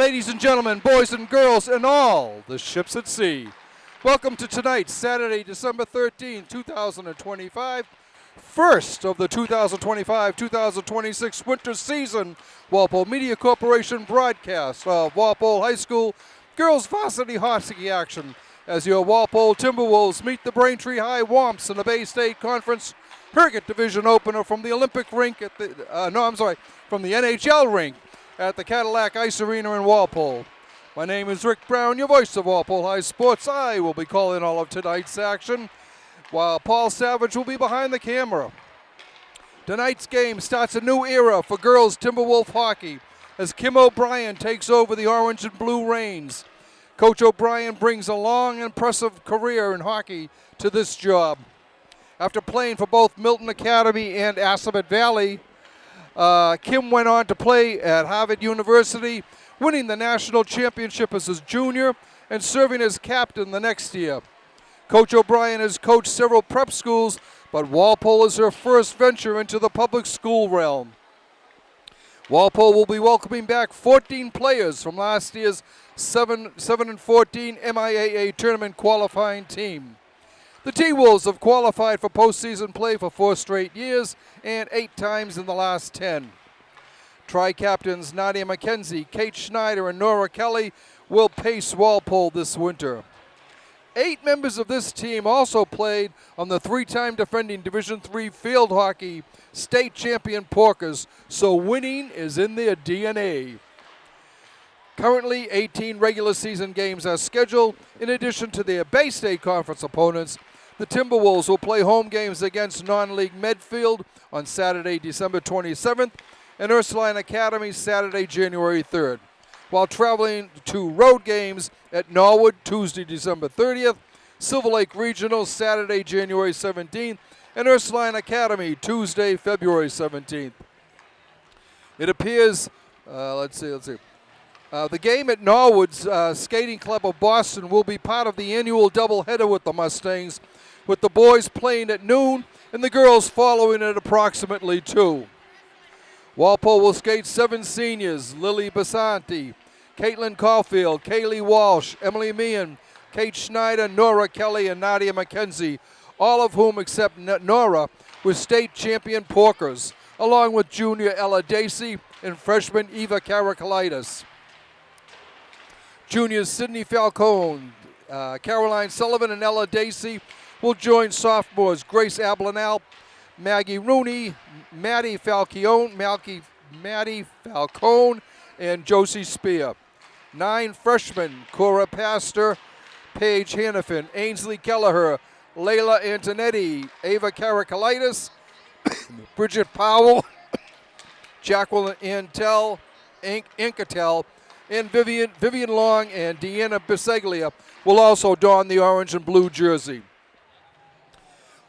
Ladies and gentlemen, boys and girls, and all the ships at sea. Welcome to tonight's Saturday, December 13, 2025, first of the 2025-2026 winter season Walpole Media Corporation broadcast of Walpole High School girls varsity hockey action as your Walpole Timberwolves meet the Braintree High Womps in the Bay State Conference Cricket Division opener from the Olympic rink at the, from the NHL rink at the Cadillac Ice Arena in Walpole. My name is Rick Brown, your voice of Walpole High Sports. I will be calling all of tonight's action, while Paul Savage will be behind the camera. Tonight's game starts a new era for girls Timberwolf hockey as Kim O'Brien takes over the orange and blue reins. Coach O'Brien brings a long, impressive career in hockey to this job. After playing for both Milton Academy and Assabet Valley, Kim went on to play at Harvard University, winning the national championship as a junior and serving as captain the next year. Coach O'Brien has coached several prep schools, but Walpole is her first venture into the public school realm. Walpole will be welcoming back 14 players from last year's 7-14 MIAA tournament qualifying team. The T-Wolves have qualified for postseason play for 4 straight years and 8 times in the last 10. Tri-captains Nadia McKenzie, Kate Schneider, and Nora Kelly will pace Walpole this winter. 8 members of this team also played on the 3-time defending Division III field hockey state champion Porkers, so winning is in their DNA. Currently, 18 regular season games are scheduled. In addition to their Bay State Conference opponents, the Timberwolves will play home games against non-league Medfield on Saturday, December 27th, and Ursuline Academy Saturday, January 3rd, while traveling to road games at Norwood Tuesday, December 30th, Silver Lake Regional Saturday, January 17th, and Ursuline Academy Tuesday, February 17th. It appears, the game at Norwood's Skating Club of Boston will be part of the annual doubleheader with the Mustangs, with the boys playing at noon and the girls following at approximately 2. Walpole will skate 7 seniors: Lily Basanti, Caitlin Caulfield, Kaylee Walsh, Emily Meehan, Kate Schneider, Nora Kelly, and Nadia McKenzie, all of whom, except Nora, were state champion Porkers, along with junior Ella Dacey and freshman Eva Karakalitis. Juniors Sydney Falcone, Caroline Sullivan, and Ella Dacey will join sophomores Grace Ablanal, Maggie Rooney, Maddie Falcone, and Josie Spear. 9 freshmen: Cora Pastor, Paige Hannafin, Ainsley Kelleher, Layla Antonetti, Ava Karakalitis, Bridget Powell, Jacqueline Antel, Incatel, and Vivian Long and Deanna Biseglia will also don the orange and blue jersey.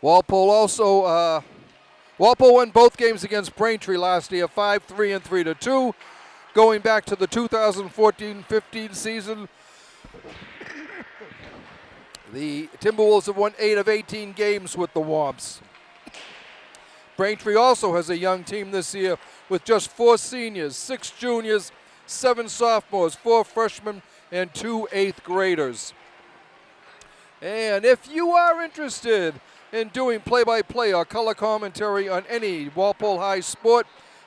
Walpole won both games against Braintree last year, 5-3 and 3-2. Going back to the 2014-15 season, the Timberwolves have won 8 of 18 games with the Womps. Braintree also has a young team this year with just 4 seniors, 6 juniors, 7 sophomores, 4 freshmen, and 2 8th graders. And if you are interested in doing play-by-play or color commentary on any Walpole High sport,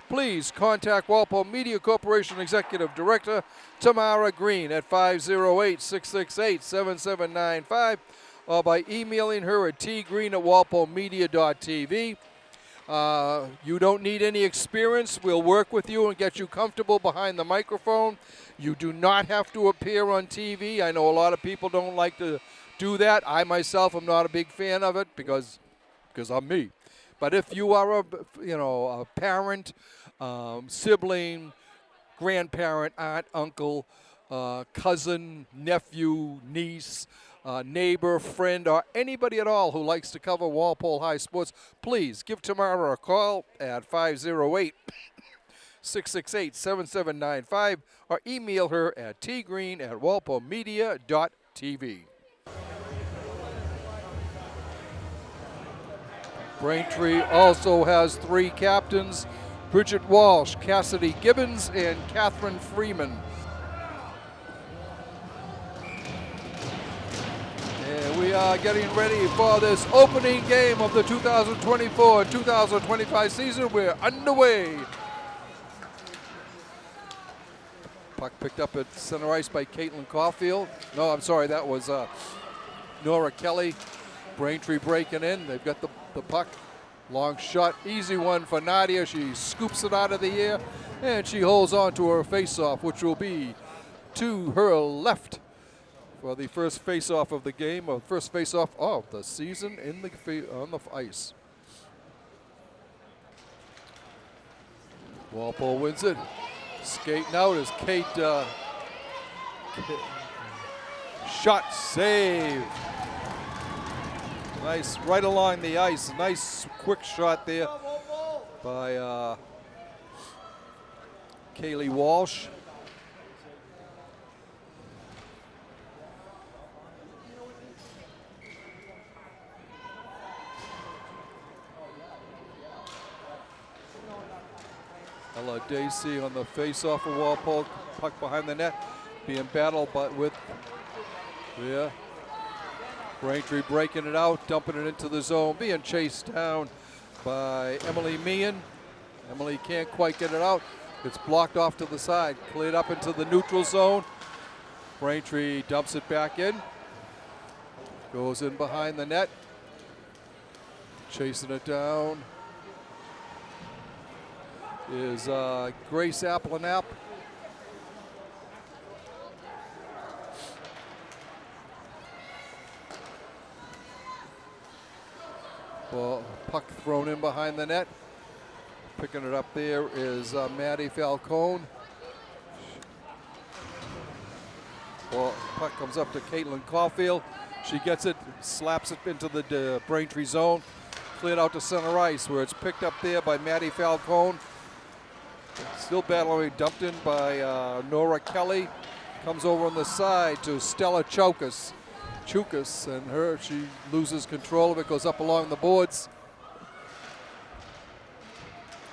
please contact Walpole Media Corporation Executive Director Tamara Green at 508-668-7795 or by emailing her at tgreen@walpolemedia.tv. You don't need any experience. We'll work with you and get you comfortable behind the microphone. You do not have to appear on TV. I know a lot of people don't like to do that. I myself am not a big fan of it because I'm me. But if you are a parent, sibling, grandparent, aunt, uncle, cousin, nephew, niece, neighbor, friend, or anybody at all who likes to cover Walpole High sports, please give Tamara a call at 508-668-7795 or email her at tgreen@walpolemedia.tv. Braintree also has 3 captains: Bridget Walsh, Cassidy Gibbons, and Catherine Freeman. And we are getting ready for this opening game of the 2024-2025 season. We're underway. Puck picked up at center ice by Caitlin Caulfield. No, I'm sorry, that was Nora Kelly. Braintree breaking in. They've got the puck. Long shot, easy one for Nadia. She scoops it out of the air, and she holds on to her face-off, which will be to her left for the first face-off of the game, or first face-off of the season on the ice. Walpole wins it. Skating out is Kate. Shot save. Nice, right along the ice. Nice quick shot there by Kaylee Walsh. Ella Dacey on the face-off of Walpole. Puck behind the net, being battled, but with Braintree breaking it out, dumping it into the zone, being chased down by Emily Meehan. Emily can't quite get it out. It's blocked off to the side, cleared up into the neutral zone. Braintree dumps it back in, goes in behind the net, chasing it down is Grace Applenapp. Well, puck thrown in behind the net. Picking it up there is Maddie Falcone. Well, puck comes up to Caitlin Caulfield. She gets it, slaps it into the Braintree zone. Cleared out to center ice, where it's picked up there by Maddie Falcone. Still battling, dumped in by Nora Kelly. Comes over on the side to Stella Chukas, and she loses control of it, goes up along the boards.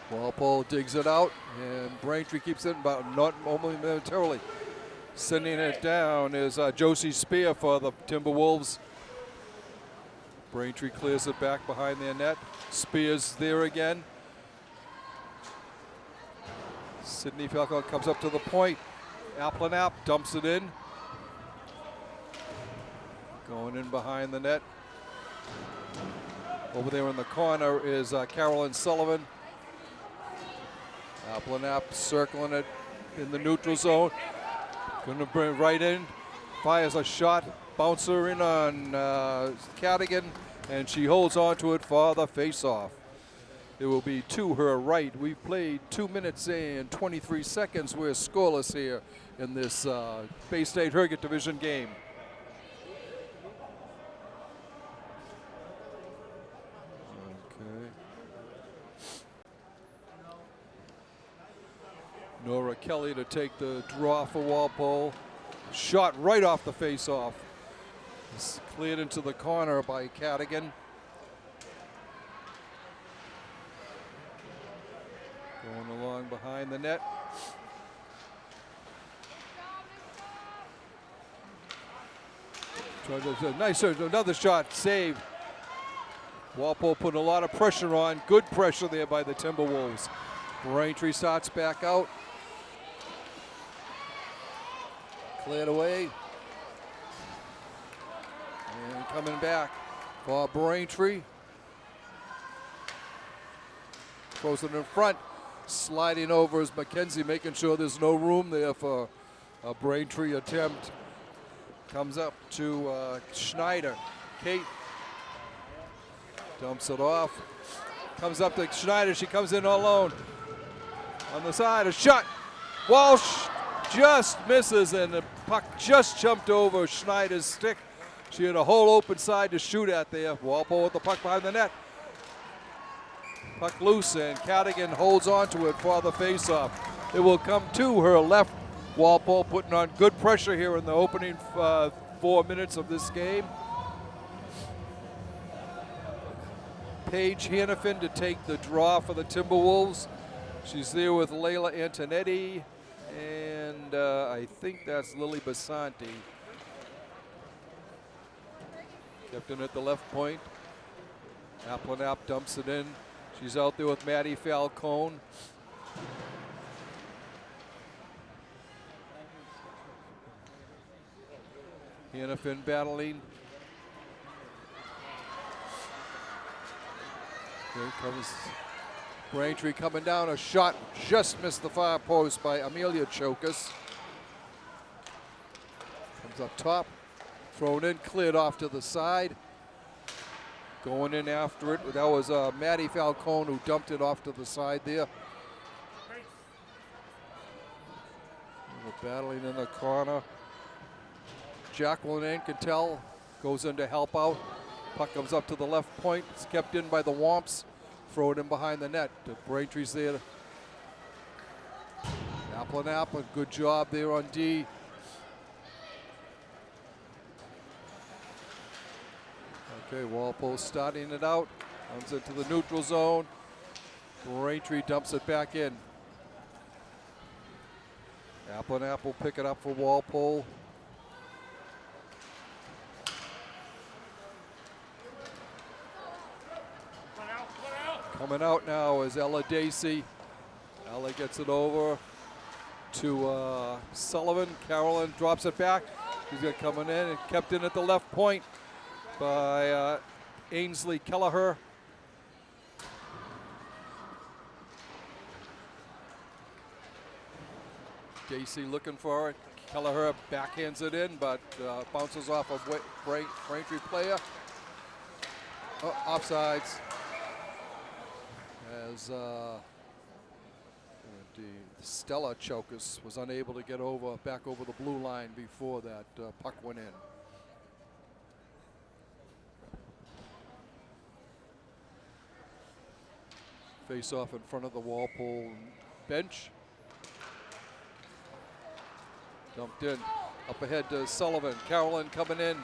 Walpole digs it out, and Braintree keeps it, but not momentarily. Sending it down is Josie Spear for the Timberwolves. Braintree clears it back behind their net. Spears there again. Sydney Falcone comes up to the point. Applenapp dumps it in. Going in behind the net. Over there in the corner is Carolyn Sullivan. Applenapp circling it in the neutral zone. Going to bring it right in. Fires a shot. Bouncer in on Cadigan, and she holds on to it for the face-off. It will be to her right. We've played 2 minutes and 23 seconds. We're scoreless here in this Bay State Herget Division game. Okay. Nora Kelly to take the draw for Walpole. Shot right off the face-off. It's cleared into the corner by Cadigan. Going along behind the net. Nice, another shot, saved. Walpole put a lot of pressure on. Good pressure there by the Timberwolves. Braintree starts back out. Cleared away. And coming back for Braintree. Throws it in front. Sliding over is McKenzie, making sure there's no room there for a Braintree attempt. Comes up to Schneider. Kate dumps it off. Comes up to Schneider. She comes in alone. On the side, a shot. Walsh just misses, and the puck just jumped over Schneider's stick. She had a whole open side to shoot at there. Walpole with the puck behind the net. Puck loose, and Cadigan holds on to it for the faceoff. It will come to her left. Walpole putting on good pressure here in the opening 4 minutes of this game. Paige Hannafin to take the draw for the Timberwolves. She's there with Layla Antonetti, and I think that's Lily Basanti. Kept in at the left point. Applenapp dumps it in. She's out there with Maddie Falcone. Hannafin battling. Here comes Braintree coming down. A shot just missed the far post by Amelia Chokas. Comes up top. Thrown in, cleared off to the side. Going in after it. That was Maddie Falcone who dumped it off to the side there. Battling in the corner. Jacqueline Ancantel goes in to help out. Puck comes up to the left point. It's kept in by the Womps. Throw it in behind the net. Braintree's there. Applenapp, a good job there on D. Okay, Walpole starting it out. Comes into the neutral zone. Braintree dumps it back in. Applenapp will pick it up for Walpole. Coming out now is Ella Dacey. Ella gets it over to Sullivan. Carolyn drops it back. She's got coming in and kept in at the left point by Ainsley Kelleher. Dacey looking for it. Kelleher backhands it in, but bounces off a Braintree player. Offsides. As Stella Chokas was unable to get back over the blue line before that puck went in. Face off in front of the Walpole bench. Dumped in. Up ahead to Sullivan. Carolyn coming in.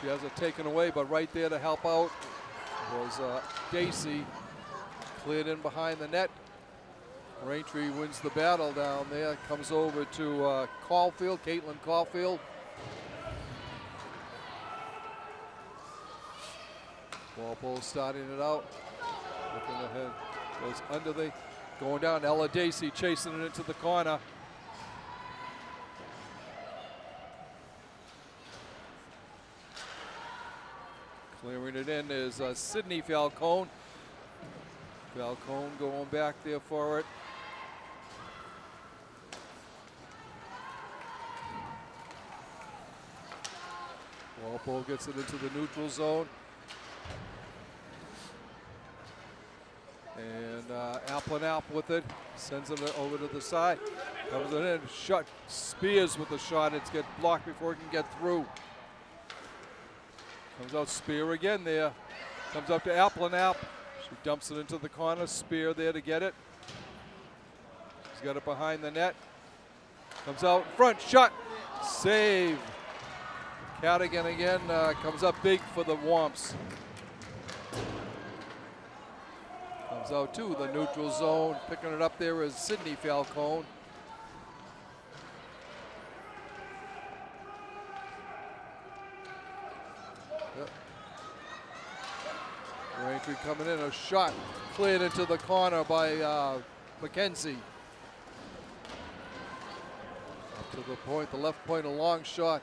She has it taken away, but right there to help out was Dacey. Cleared in behind the net. Braintree wins the battle down there. Comes over to Caulfield, Caitlin Caulfield. Walpole starting it out. Looking ahead. Goes under the. Going down. Ella Dacey chasing it into the corner. Clearing it in is Sydney Falcone. Falcone going back there for it. Walpole gets it into the neutral zone. And Applenapp with it. Sends it over to the side. Comes it in. Shot. Spears with the shot. It's get blocked before it can get through. Comes out Spear again there. Comes up to Applenapp. She dumps it into the corner. Spear there to get it. She's got it behind the net. Comes out in front. Shot. Save. Cadigan again comes up big for the Womps. Comes out to the neutral zone. Picking it up there is Sydney Falcone. Braintree coming in, a shot cleared into the corner by McKenzie. Up to the point, the left point, a long shot.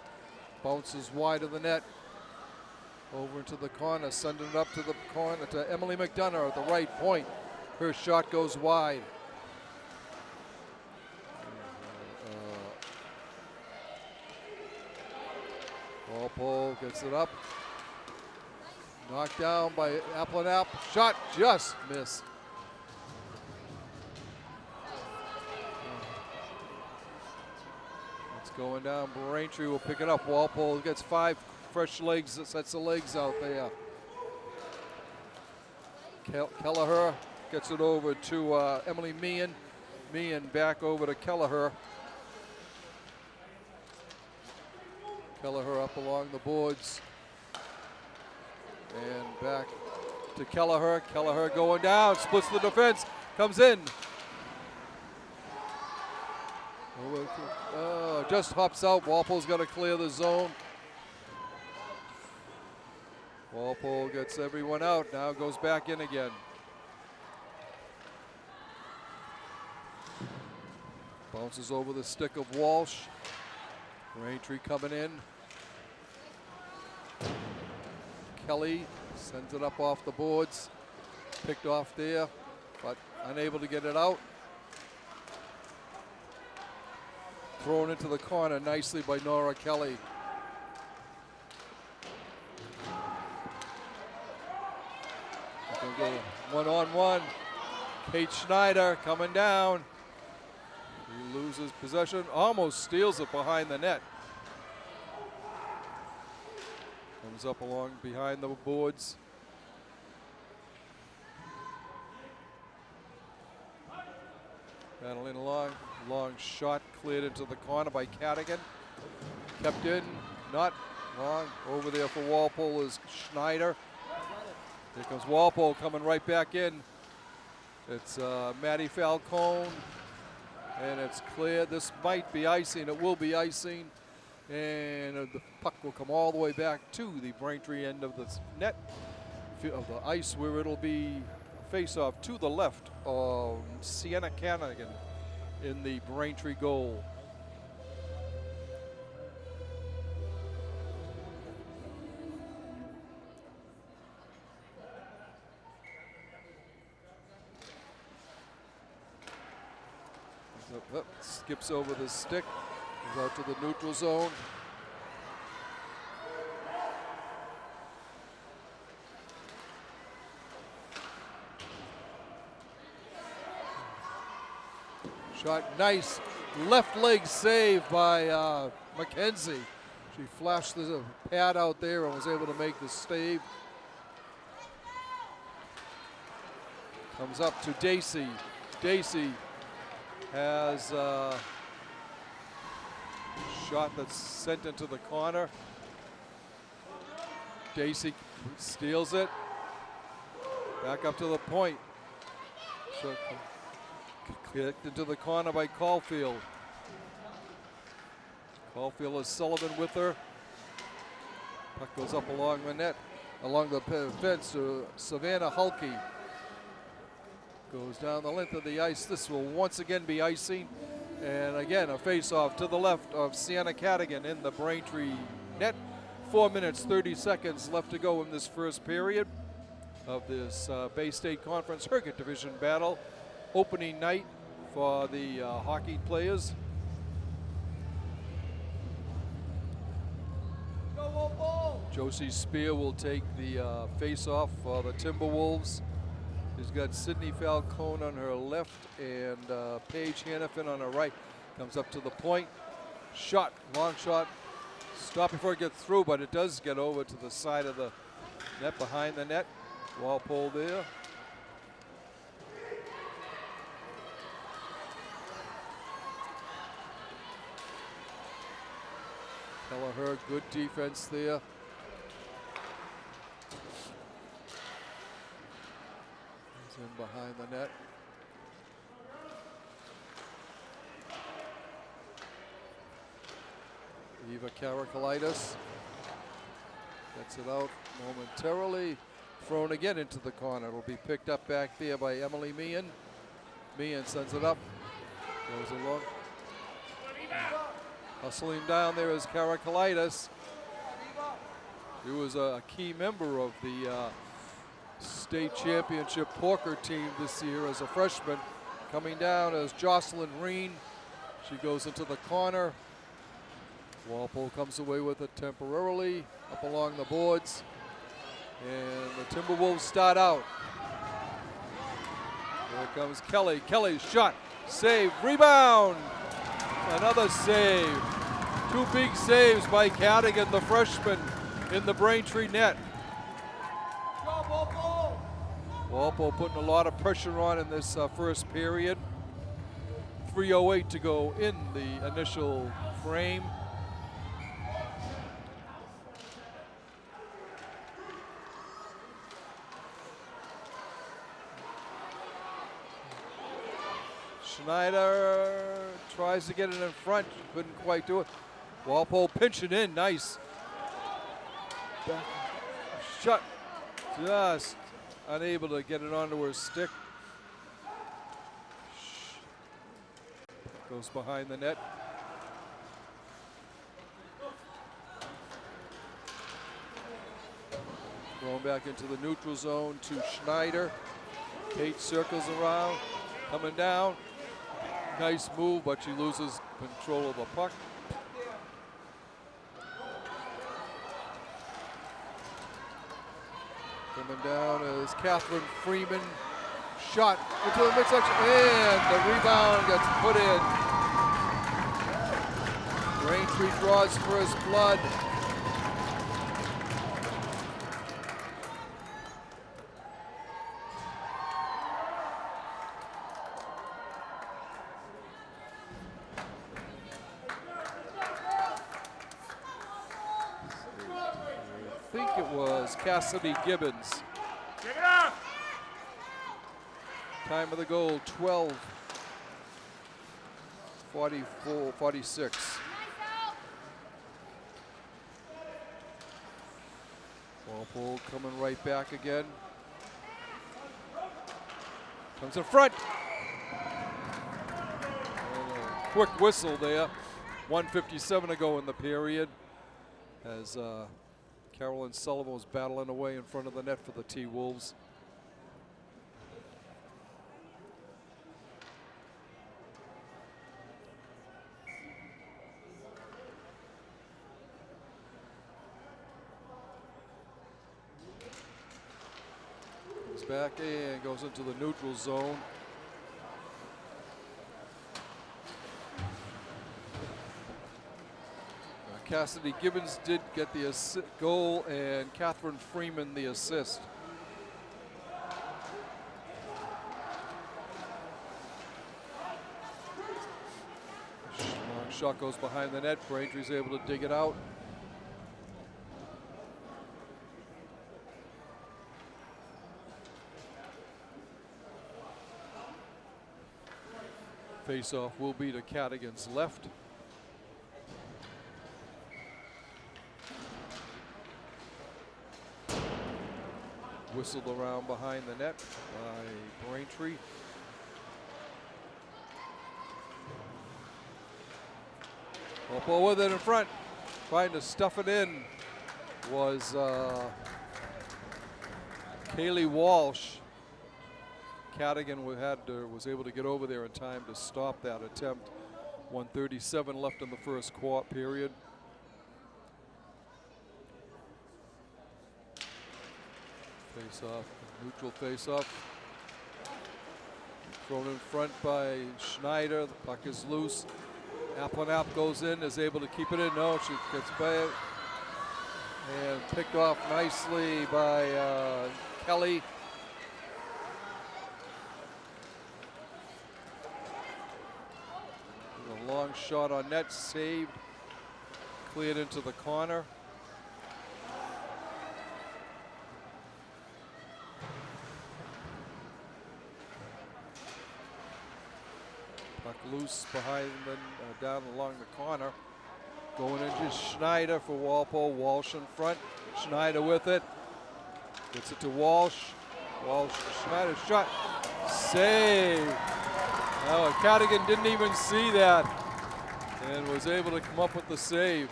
Bounces wide of the net. Over into the corner, sending it up to the corner to Emily McDonough at the right point. Her shot goes wide. Walpole gets it up. Knocked down by Applenapp. Shot just missed. It's going down. Braintree will pick it up. Walpole gets 5 fresh legs. Sets the legs out there. Kelleher gets it over to Emily Meehan. Meehan back over to Kelleher. Kelleher up along the boards. And back to Kelleher. Kelleher going down, splits the defense, comes in. Just hops out. Walpole's got to clear the zone. Walpole gets everyone out, now goes back in again. Bounces over the stick of Walsh. Braintree coming in. Kelly sends it up off the boards. Picked off there, but unable to get it out. Thrown into the corner nicely by Nora Kelly. One-on-one. Kate Schneider coming down. He loses possession, almost steals it behind the net. Comes up along behind the boards. Battling along, long shot cleared into the corner by Cadigan. Kept in, not long. Over there for Walpole is Schneider. Here comes Walpole coming right back in. It's Maddie Falcone, and it's clear. This might be icing. It will be icing, and the puck will come all the way back to the Braintree end of the net, of the ice, where it'll be face-off to the left of Sienna Cadigan in the Braintree goal. Skips over the stick, goes out to the neutral zone. Shot, nice left leg save by Mackenzie. She flashed the pad out there and was able to make the save. Comes up to Dacey. Dacey has a shot that's sent into the corner. Dacey steals it. Back up to the point. So kicked into the corner by Caulfield. Caulfield has Sullivan with her. Puck goes up along the net, along the fence to Savannah Hulke. Goes down the length of the ice. This will once again be icing. And again, a face-off to the left of Sienna Cadigan in the Braintree net. 4 minutes, 30 seconds left to go in this first period of this Bay State Conference Circuit Division battle. Opening night for the hockey players. Josie Spear will take the face-off for the Timberwolves. She's got Sydney Falcone on her left and Paige Hannafin on her right. Comes up to the point. Shot, long shot. Stop before it gets through, but it does get over to the side of the net, behind the net. Walpole there. Kelleher, good defense there. In behind the net. Eva Karakalitis gets it out momentarily. Thrown again into the corner. It'll be picked up back there by Emily Meehan. Meehan sends it up. Goes along. Hustling down there is Karakalitis. He was a key member of the state championship poker team this year as a freshman. Coming down as Jocelyn Reen. She goes into the corner. Walpole comes away with it temporarily up along the boards. And the Timberwolves start out. Here comes Kelly. Kelly's shot, save, rebound. Another save. Two big saves by Cadigan, the freshman, in the Braintree net. Walpole putting a lot of pressure on in this first period. 3:08 to go in the initial frame. Schneider tries to get it in front, couldn't quite do it. Walpole pinching in, nice. shot. Just unable to get it onto her stick. Goes behind the net. Going back into the neutral zone to Schneider. Kate circles around, coming down. Nice move, but she loses control of the puck. Coming down is Catherine Freeman. Shot into the midsection, and the rebound gets put in. Braintree draws first blood. I think it was Cassidy Gibbons. Time of the goal, 12:44-46. Walpole coming right back again. Comes in front. And a quick whistle there. 1:57 to go in the period as Carolyn Sullivan was battling away in front of the net for the T-Wolves. Comes back and goes into the neutral zone. Cassidy Gibbons did get the goal, and Catherine Freeman the assist. Long shot goes behind the net. Braintree's able to dig it out. Face-off will be to Cadigan's left. Whistled around behind the net by Braintree. Walpole with it in front, trying to stuff it in was Kaylee Walsh. Cadigan was able to get over there in time to stop that attempt. 1:37 left in the first period. Face-off, neutral face-off. Thrown in front by Schneider. The puck is loose. Applenapp goes in, is able to keep it in. No, she gets by it. And picked off nicely by Kelly. A long shot on net, saved. Cleared into the corner. Puck loose behind them, down along the corner. Going into Schneider for Walpole. Walsh in front. Schneider with it. Gets it to Walsh. Walsh, Schneider shot. Save. Oh, Cadigan didn't even see that and was able to come up with the save.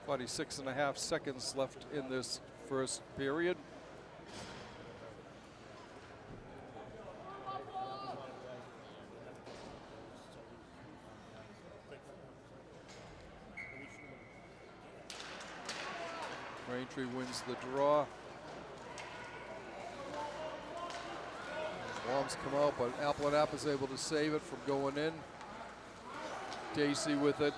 About 6.5 seconds left in this first period. Braintree wins the draw. Bombs come out, but Applenapp is able to save it from going in. Dacey with it.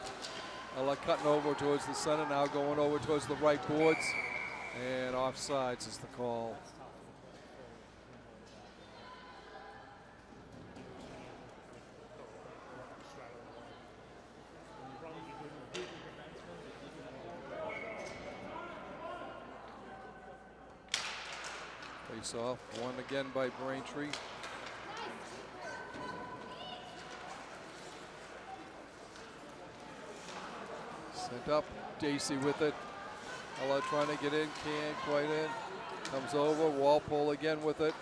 Ella cutting over towards the center, now going over towards the right boards. And offsides is the call. Face off, won again by Braintree. Sent up, Dacey with it. Ella trying to get in, can't quite in. Comes over, Walpole again with it.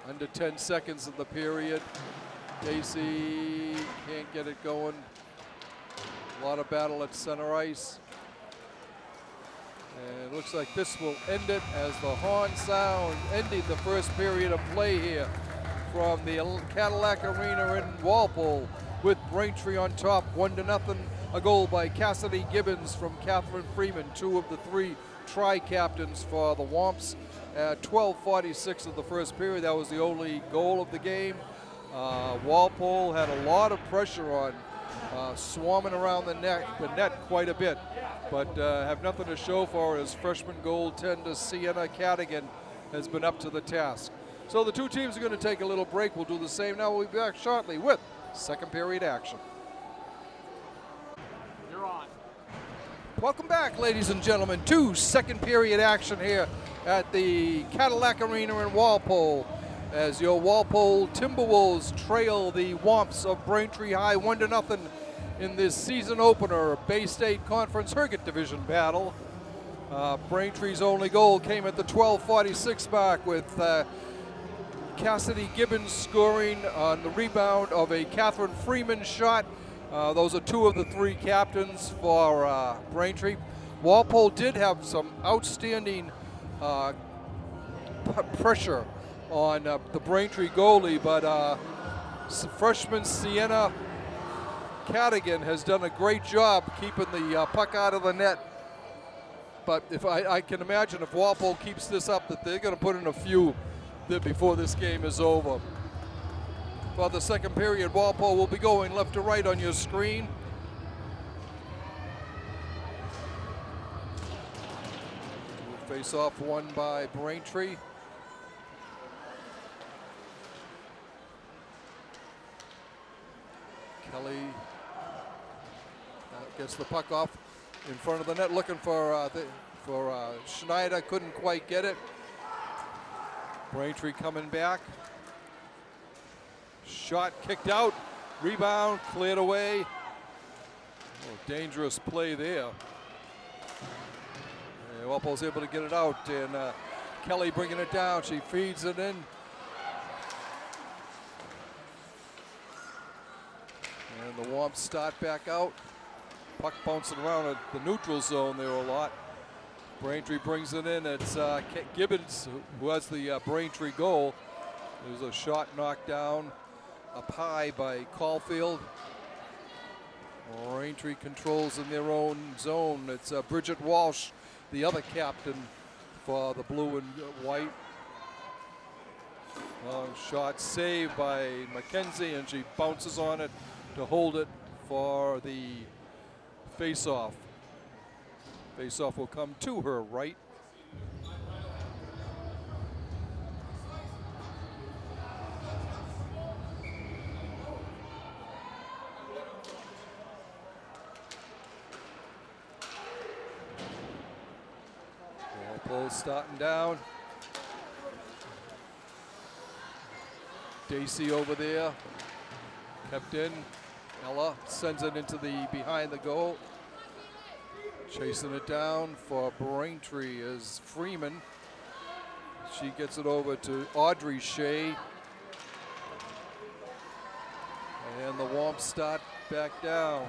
Under 10 seconds of the period. Dacey can't get it going. A lot of battle at center ice. And it looks like this will end it as the horn sound, ending the first period of play here from the Cadillac Arena in Walpole, with Braintree on top, 1-0. A goal by Cassidy Gibbons from Catherine Freeman, 2 of the 3 tri-captains for the Womps. At 12:46 of the first period, that was the only goal of the game. Walpole had a lot of pressure on, swarming around the net quite a bit, but have nothing to show for it as freshman goaltender Sienna Cadigan has been up to the task. So the two teams are going to take a little break. We'll do the same now. We'll be back shortly with second period action. You're on. Welcome back, ladies and gentlemen, to second period action here at the Cadillac Arena in Walpole, as your Walpole Timberwolves trail the Womps of Braintree High 1-0 in this season opener Bay State Conference Herget Division battle. Braintree's only goal came at the 12:46 mark, with Cassidy Gibbons scoring on the rebound of a Catherine Freeman shot. Those are 2 of the 3 captains for Braintree. Walpole did have some outstanding pressure on the Braintree goalie, but freshman Sienna Cadigan has done a great job keeping the puck out of the net. But if I can imagine if Walpole keeps this up, that they're going to put in a few before this game is over. For the second period, Walpole will be going left to right on your screen. Face off won by Braintree. Kelly gets the puck off in front of the net, looking for Schneider, couldn't quite get it. Braintree coming back. Shot kicked out, rebound cleared away. Oh, dangerous play there. And Walpole's able to get it out, and Kelly bringing it down. She feeds it in. And the Womps start back out. Puck bouncing around at the neutral zone there a lot. Braintree brings it in. It's Gibbons who has the Braintree goal. There's a shot knocked down up high by Caulfield. Braintree controls in their own zone. It's Bridget Walsh, the other captain for the blue and white. Long shot saved by McKenzie, and she bounces on it to hold it for the face-off. Face-off will come to her right. Walpole starting down. Dacey over there, kept in. Ella sends it into the behind the goal. Chasing it down for Braintree is Freeman. She gets it over to Audrey Shea. And the Womps start back down.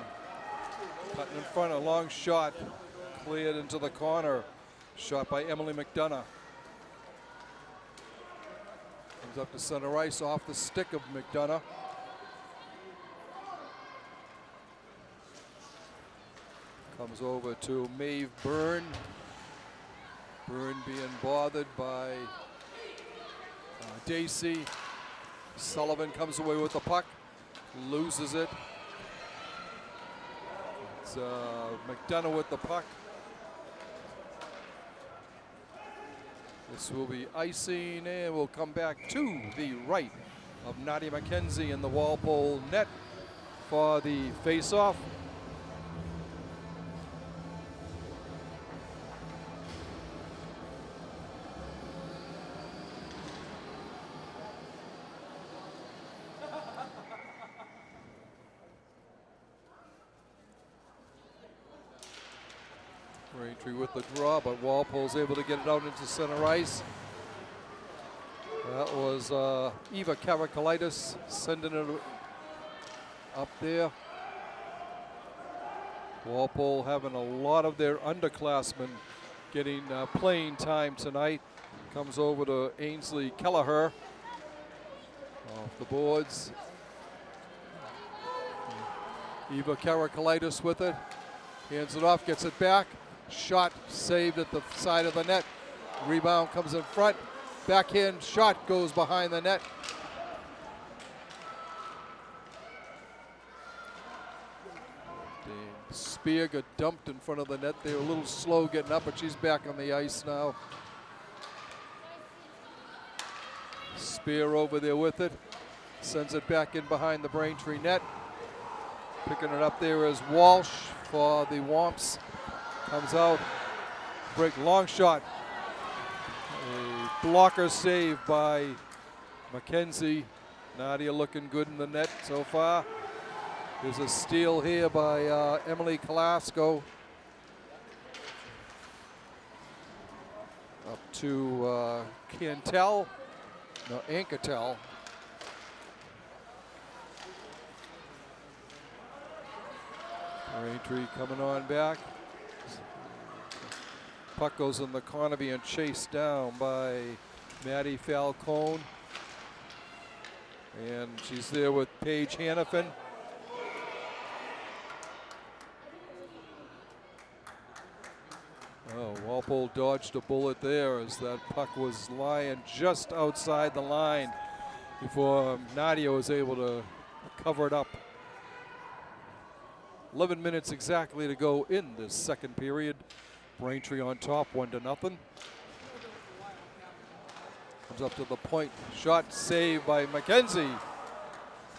Cutting in front, a long shot cleared into the corner. Shot by Emily McDonough. Comes up to center ice off the stick of McDonough. Comes over to Maeve Byrne. Byrne being bothered by Dacey. Sullivan comes away with the puck, loses it. It's McDonough with the puck. This will be icing, and we'll come back to the right of Nadia McKenzie in the Walpole net for the face-off. Braintree with the draw, but Walpole's able to get it out into center ice. That was Eva Karakalitis sending it up there. Walpole having a lot of their underclassmen getting playing time tonight. Comes over to Ainsley Kelleher off the boards. Eva Karakalitis with it. Hands it off, gets it back. Shot saved at the side of the net. Rebound comes in front. Backhand shot goes behind the net. The spear got dumped in front of the net. They were a little slow getting up, but she's back on the ice now. Spear over there with it. Sends it back in behind the Braintree net. Picking it up there is Walsh for the Womps. Comes out. Break, long shot. A blocker save by Mackenzie. Nadia looking good in the net so far. There's a steal here by Emily Kalasco. Up to Cantel. No, Ancatel. Braintree coming on back. Puck goes in the corner being chased down by Maddie Falcone. And she's there with Paige Hannafin. Oh, Walpole dodged a bullet there as that puck was lying just outside the line before Nadia was able to cover it up. 11 minutes exactly to go in this second period. Braintree on top, 1-0. Comes up to the point. Shot saved by Mackenzie.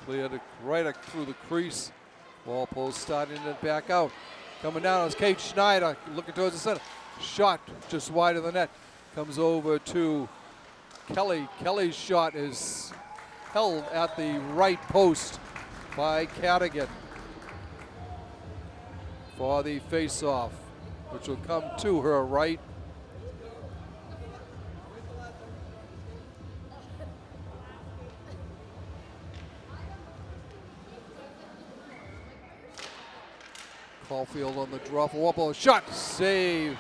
Cleared it right through the crease. Walpole starting it back out. Coming down is Kate Schneider looking towards the center. Shot just wide of the net. Comes over to Kelly. Kelly's shot is held at the right post by Cadigan for the face-off, which will come to her right. Caulfield on the draw for Walpole. Shot saved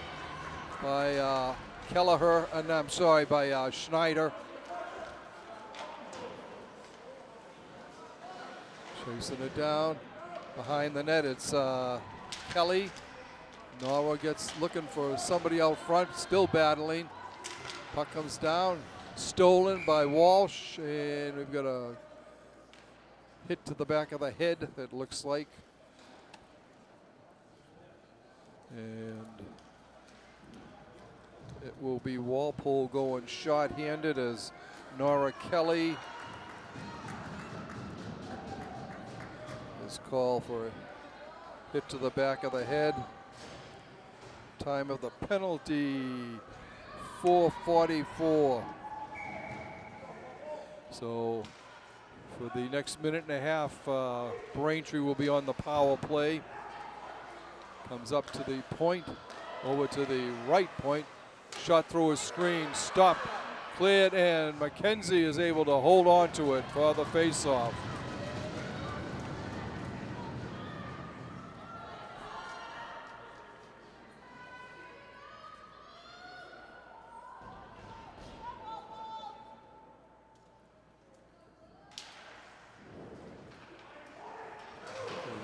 by Kelleher, and I'm sorry, by Schneider. Chasing it down behind the net. It's Kelly. Nora gets looking for somebody out front, still battling. Puck comes down, stolen by Walsh, and we've got a hit to the back of the head, it looks like. And it will be Walpole going short-handed as Nora Kelly is called for a hit to the back of the head. Time of the penalty, 4:44. So for the next minute and a half, Braintree will be on the power play. Comes up to the point, over to the right point. Shot through a screen, stopped, cleared, and Mackenzie is able to hold on to it for the face-off.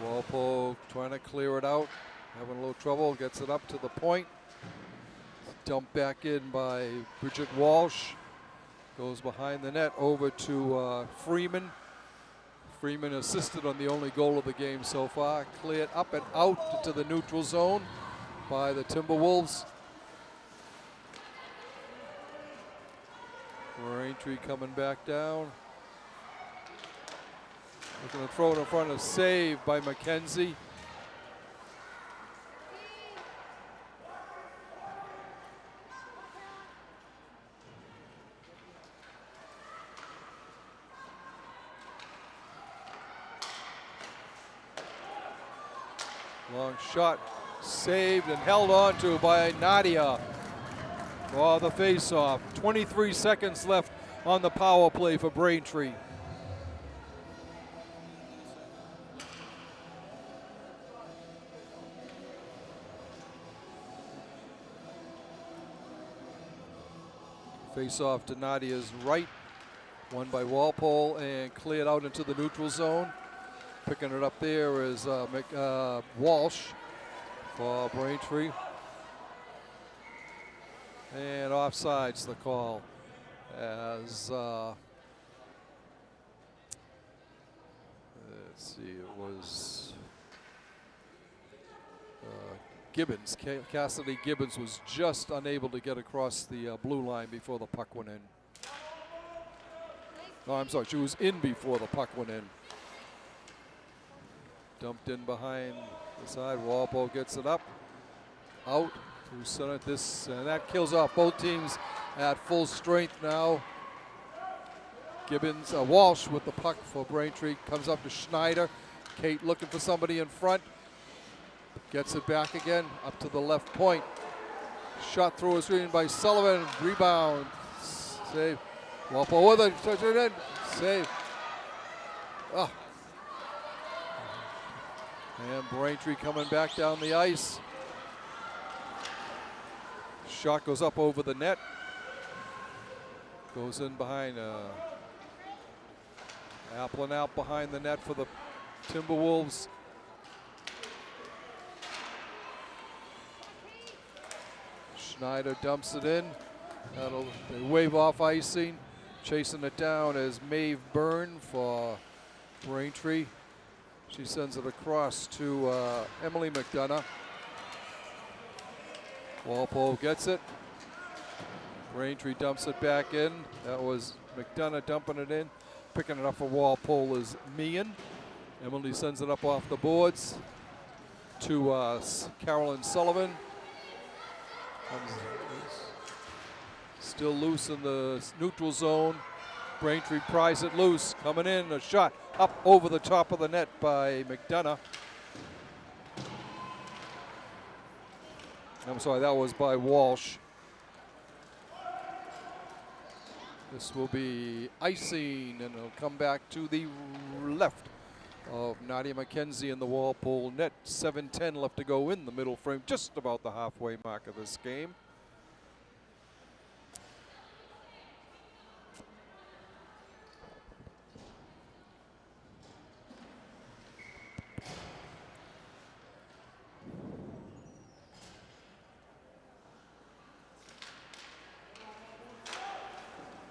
Walpole trying to clear it out, having a little trouble, gets it up to the point. Dumped back in by Bridget Walsh. Goes behind the net over to Freeman. Freeman assisted on the only goal of the game so far. Cleared up and out to the neutral zone by the Timberwolves. Braintree coming back down. Looking to throw it in front of save by Mackenzie. Long shot Saved and held on to by Nadia for the face-off. 23 seconds left on the power play for Braintree. Face-off to Nadia's right. Won by Walpole and cleared out into the neutral zone. Picking it up there is Walsh for Braintree. And offside's the call as, let's see, it was Gibbons. Cassidy Gibbons was just unable to get across the blue line before the puck went in. No, I'm sorry, she was in before the puck went in. Dumped in behind the side. Walpole gets it up, out to center. This and that kills off both teams at full strength now. Gibbons, Walsh with the puck for Braintree, comes up to Schneider. Kate looking for somebody in front. Gets it back again, up to the left point. Shot through a screen by Sullivan. Rebound. Save. Walpole with it. Touch it in. Save. Oh. And Braintree coming back down the ice. Shot goes up over the net. Goes in behind. Applin out behind the net for the Timberwolves. Schneider dumps it in. They wave off icing. Chasing it down is Maeve Byrne for Braintree. She sends it across to Emily McDonough. Walpole gets it. Braintree dumps it back in. That was McDonough dumping it in. Picking it up for Walpole is Meehan. Emily sends it up off the boards to Carolyn Sullivan. Still loose in the neutral zone. Braintree pries it loose. Coming in, a shot up over the top of the net by McDonough. I'm sorry, that was by Walsh. This will be icing, and it'll come back to the left of Nadia McKenzie in the Walpole net. 7:10 left to go in the middle frame, just about the halfway mark of this game.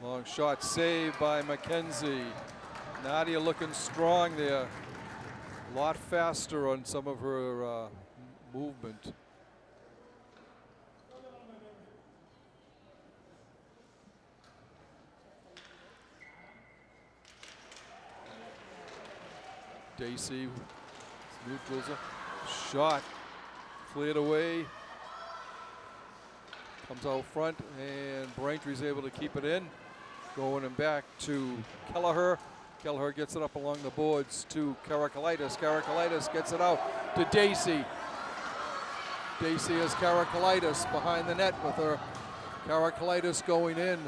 Long shot saved by McKenzie. Nadia looking strong there. A lot faster on some of her movement. Dacey neutrals a shot. Cleared away. Comes out front, and Braintree's able to keep it in. Going and back to Kelleher. Kelleher gets it up along the boards to Karakalitis. Karakalitis gets it out to Dacey. Dacey has Karakalitis behind the net with her. Karakalitis going in.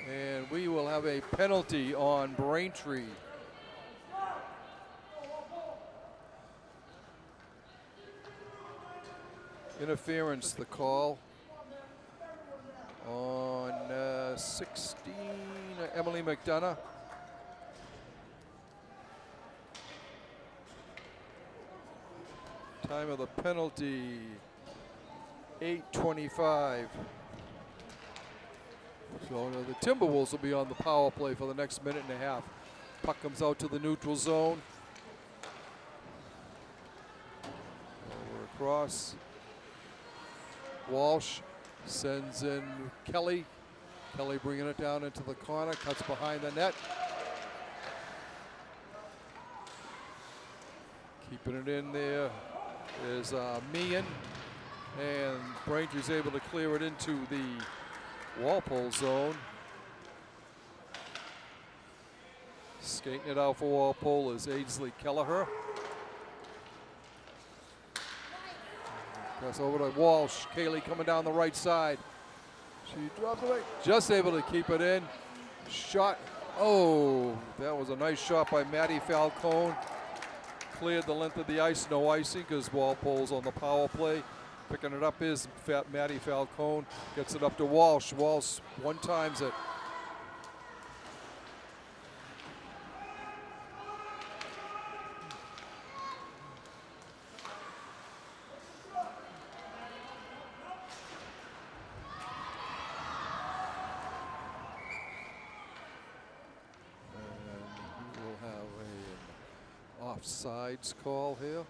And we will have a penalty on Braintree. Interference, the call on 16, Emily McDonough. Time of the penalty, 8:25. So the Timberwolves will be on the power play for the next minute and a half. Puck comes out to the neutral zone. Over across. Walsh sends in Kelly. Kelly bringing it down into the corner, cuts behind the net. Keeping it in there is Meehan. And Braintree's able to clear it into the Walpole zone. Skating it out for Walpole is Ainsley Kelleher. Pass over to Walsh. Kaylee coming down the right side. She dropped away. Just able to keep it in. Shot. Oh, that was a nice shot by Maddie Falcone. Cleared the length of the ice. No icing because Walpole's on the power play. Picking it up is Maddie Falcone. Gets it up to Walsh. Walsh one-times it. Offsides call here.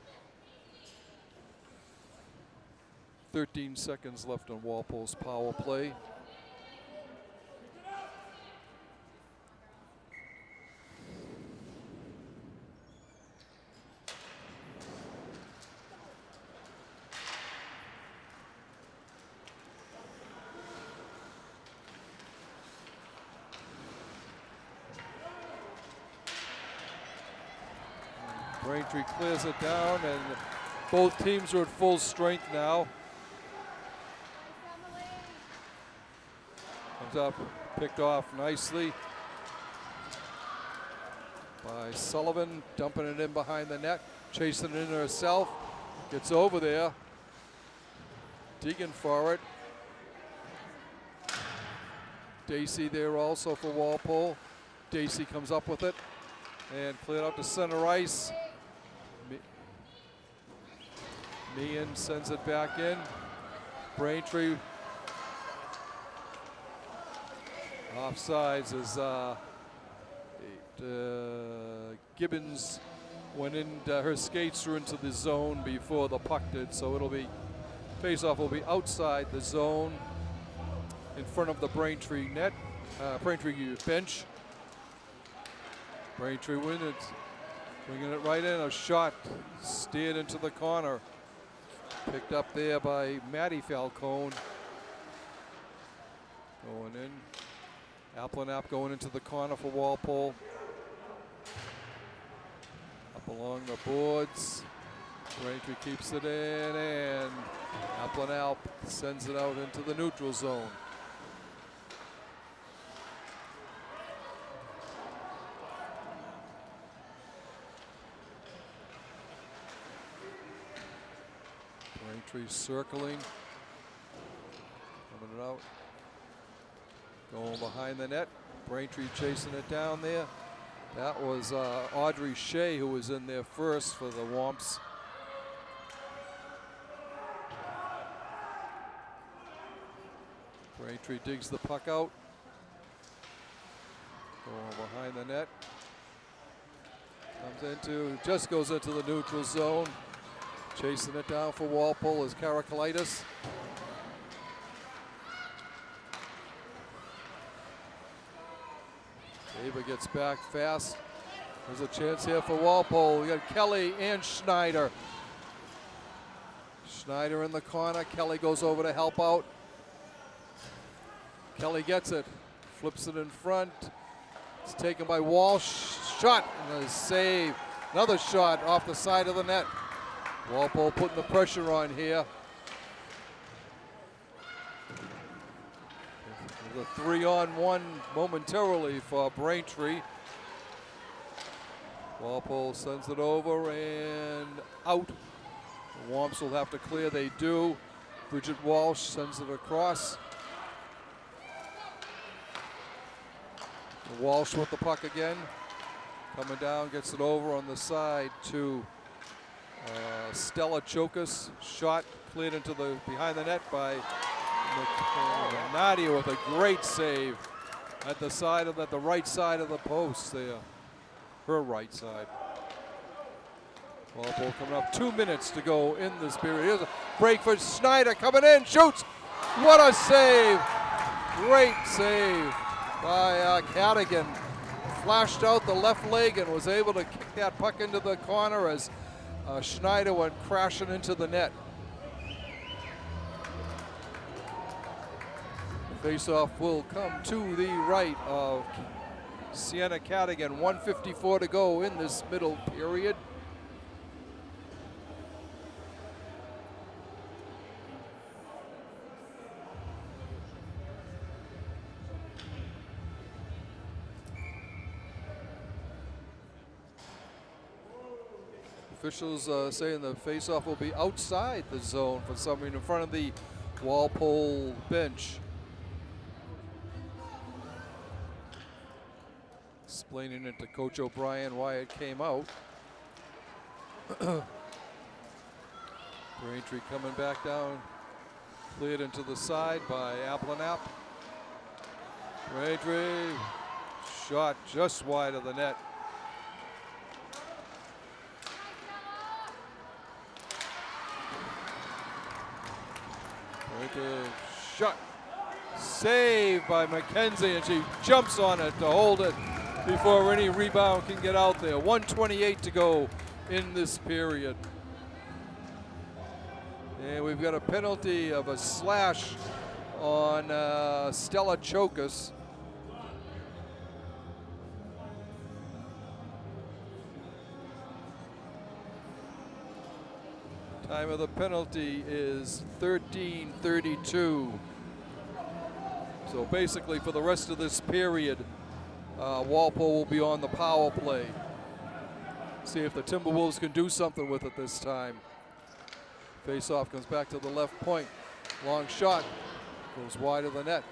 13 seconds left on Walpole's power play. Braintree clears it down, and both teams are at full strength now. Comes up, picked off nicely by Sullivan, dumping it in behind the net, chasing it in herself, gets over there, digging for it. Dacey there also for Walpole. Dacey comes up with it and cleared out to center ice. Meehan sends it back in. Braintree offsides as Gibbons went in, her skates were into the zone before the puck did, so it'll be, face-off will be outside the zone in front of the Braintree net, Braintree bench. Braintree wins it, bringing it right in, a shot steered into the corner. Picked up there by Maddie Falcone. Going in. Applenapp going into the corner for Walpole. Up along the boards. Braintree keeps it in, and Applenapp sends it out into the neutral zone. Braintree circling, coming it out, going behind the net. Braintree chasing it down there. That was Audrey Shea who was in there first for the Womps. Braintree digs the puck out, going behind the net. Comes into, just goes into the neutral zone. Chasing it down for Walpole is Karakalitis. Ava gets back fast. There's a chance here for Walpole. We got Kelly and Schneider. Schneider in the corner. Kelly goes over to help out. Kelly gets it, flips it in front. It's taken by Walsh. Shot and a save. Another shot off the side of the net. Walpole putting the pressure on here. There's a 3-on-1 momentarily for Braintree. Walpole sends it over and out. The Womps will have to clear, they do. Bridget Walsh sends it across. Walsh with the puck again. Coming down, gets it over on the side to Stella Chokas. Shot cleared into the behind the net by Nadia with a great save at the side of the right side of the post there. Her right side. Walpole coming up, 2 minutes to go in this period. Here's a break for Schneider coming in, shoots. What a save! Great save by Cadigan. Flashed out the left leg and was able to kick that puck into the corner as Schneider went crashing into the net. Face-off will come to the right of Sienna Cadigan. 1:54 to go in this middle period. Officials saying the face-off will be outside the zone for some reason in front of the Walpole bench. Explaining it to Coach O'Brien why it came out. Braintree coming back down. Cleared into the side by Ablanap. Braintree shot just wide of the net. Braintree shot. Saved by McKenzie, and she jumps on it to hold it before any rebound can get out there. 1:28 to go in this period. And we've got a penalty of a slash on Stella Chokas. Time of the penalty is 13:32. So basically for the rest of this period, Walpole will be on the power play. See if the Timberwolves can do something with it this time. Face-off comes back to the left point. Long shot goes wide of the net.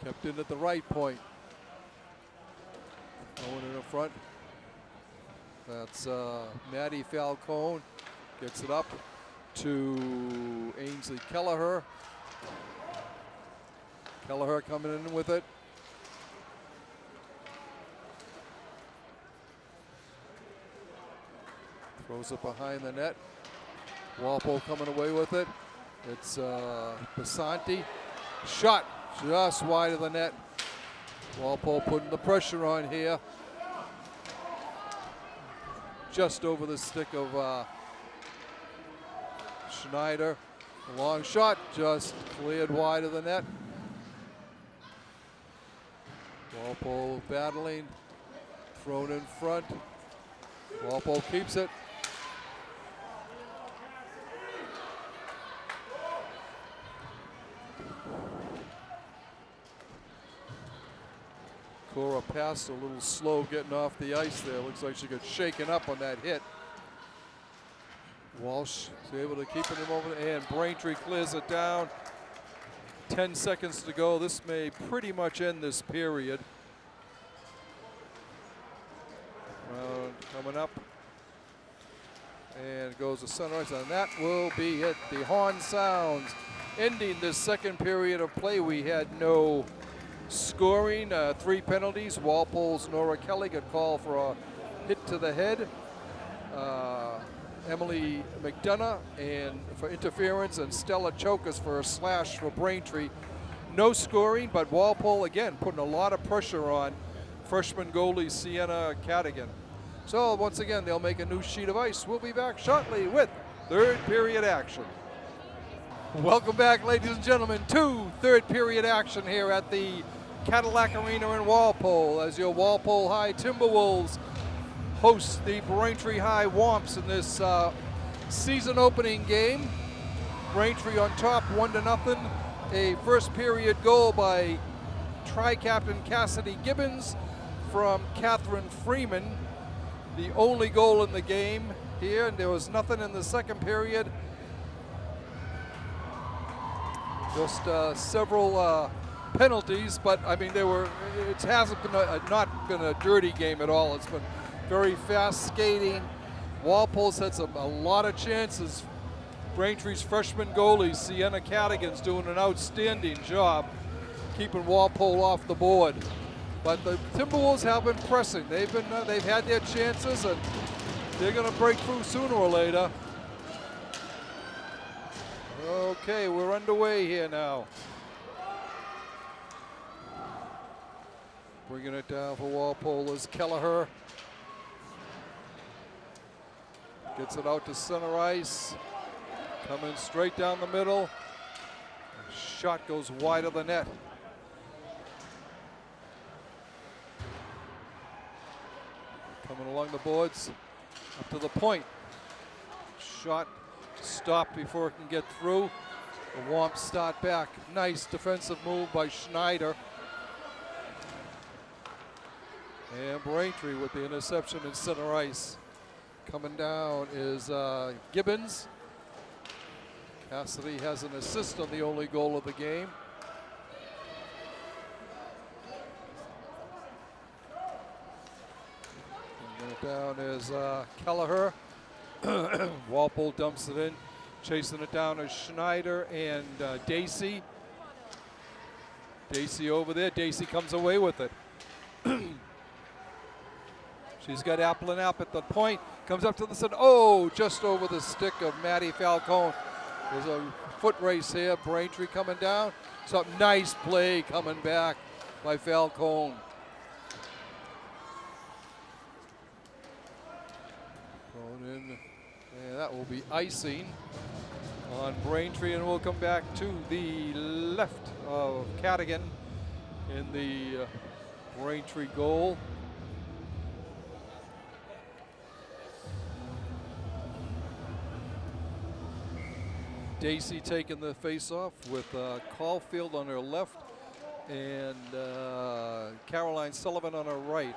Kept in at the right point. Going in the front. That's Maddie Falcone. Gets it up to Ainsley Kelleher. Kelleher coming in with it. Throws it behind the net. Walpole coming away with it. It's Basanti. Shot just wide of the net. Walpole putting the pressure on here. Just over the stick of Schneider. A long shot just cleared wide of the net. Walpole battling. Thrown in front. Walpole keeps it. Cora passed a little slow getting off the ice there. Looks like she got shaken up on that hit. Walsh is able to keep it over, and Braintree clears it down. 10 seconds to go. This may pretty much end this period. Round coming up. And goes to Sunrise, and that will be it. The horn sounds, ending this second period of play. We had no scoring, 3 penalties. Walpole's Nora Kelly got called for a hit to the head. Emily McDonough and for interference, and Stella Chokas for a slash for Braintree. No scoring, but Walpole again putting a lot of pressure on freshman goalie Sienna Cadigan. So once again, they'll make a new sheet of ice. We'll be back shortly with third period action. Welcome back, ladies and gentlemen, to third period action here at the Cadillac Arena in Walpole, as your Walpole High Timberwolves host the Braintree High Womps in this season opening game. Braintree on top, 1-0. A first period goal by tri-captain Cassidy Gibbons from Catherine Freeman. The only goal in the game here, and there was nothing in the second period. Just several penalties, but I mean it hasn't been not been a dirty game at all. It's been very fast skating. Walpole's had a lot of chances. Braintree's freshman goalie Sienna Cadigan's doing an outstanding job keeping Walpole off the board. But the Timberwolves have been pressing. They've had their chances, and they're going to break through sooner or later. Okay, we're underway here now. Bringing it down for Walpole is Kelleher. Gets it out to center ice. Coming straight down the middle. Shot goes wide of the net. Coming along the boards, up to the point. Shot stopped before it can get through. The Womps start back. Nice defensive move by Schneider. And Braintree with the interception in center ice. Coming down is Gibbons. Cassidy has an assist on the only goal of the game. And down is Kelleher. Walpole dumps it in. Chasing it down is Schneider and Dacey. Dacey over there. Dacey comes away with it. She's got Applin at the point. Comes up to the center. Oh, just over the stick of Maddie Falcone. There's a foot race here. Braintree coming down. So nice play coming back by Falcone. Thrown in. And that will be icing on Braintree, and we'll come back to the left of Cadigan in the Braintree goal. Dacey taking the face-off with Caulfield on her left and Caroline Sullivan on her right.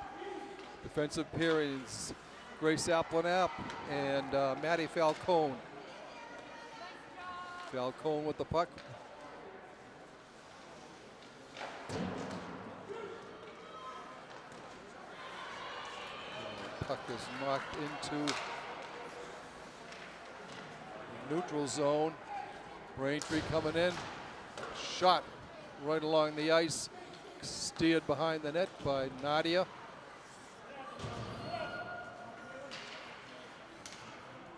Defensive pair is Grace Applin and Maddie Falcone. Falcone with the puck. Puck is knocked into the neutral zone. Braintree coming in. Shot right along the ice. Steered behind the net by Nadia.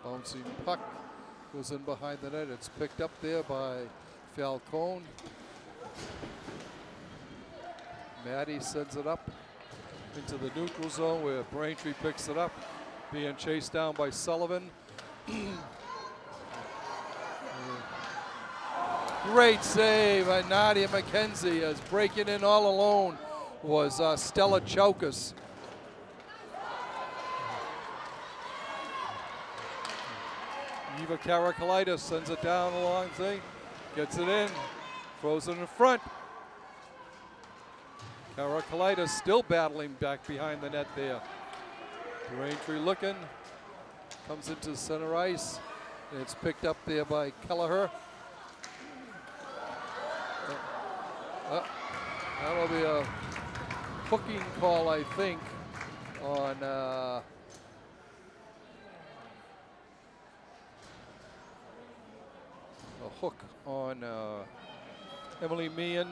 Bouncing puck goes in behind the net. It's picked up there by Falcone. Maddie sends it up into the neutral zone where Braintree picks it up, being chased down by Sullivan. Great save by Nadia McKenzie, as breaking in all alone was Stella Chaukas. Eva Karakalitis sends it down the long thing, gets it in, throws it in front. Karakalitis still battling back behind the net there. Braintree looking, comes into center ice, and it's picked up there by Kelleher. That'll be a hooking call, I think, on a hook on Emily Meehan.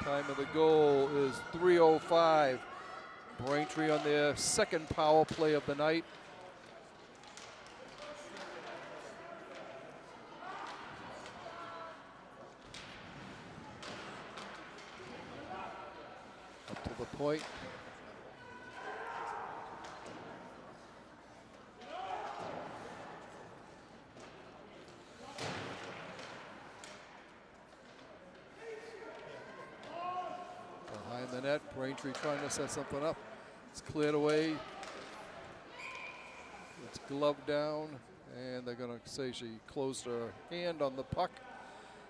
Time of the goal is 3:05. Braintree on their second power play of the night. Up to the point. Behind the net, Braintree trying to set something up. It's cleared away. It's gloved down, and they're going to say she closed her hand on the puck.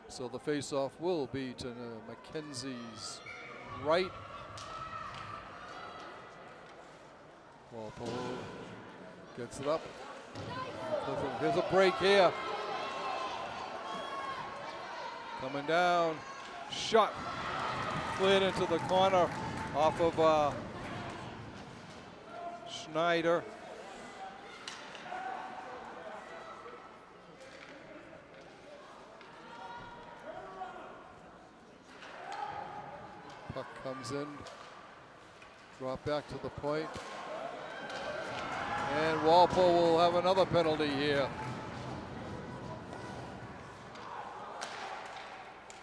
So the face-off will be to Mackenzie's right. Walpole gets it up. Here's a break here. Coming down. Shot. Cleared into the corner off of Schneider. Puck comes in. Drop back to the point. And Walpole will have another penalty here.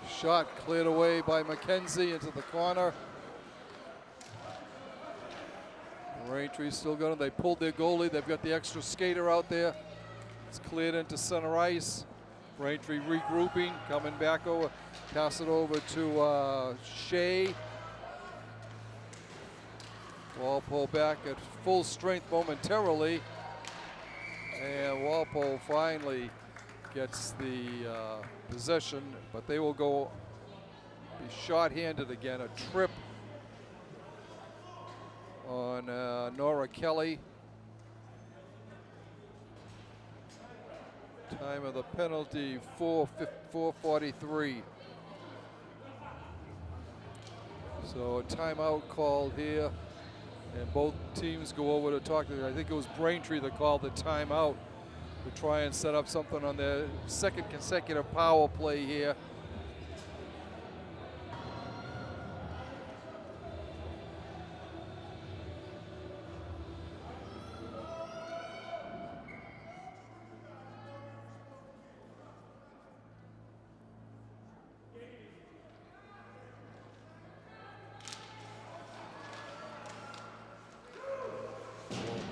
Shot cleared away by McKenzie into the corner. Braintree still going. They pulled their goalie. They've got the extra skater out there. It's cleared into center ice. Braintree regrouping, coming back over, pass it over to Shea. Walpole back at full strength momentarily, and Walpole finally gets the possession, but they will go be short-handed again. A trip on Nora Kelly. Time of the penalty, 4:43. So a timeout called here, and both teams go over to talk to. I think it was Braintree that called the timeout to try and set up something on their second consecutive power play here.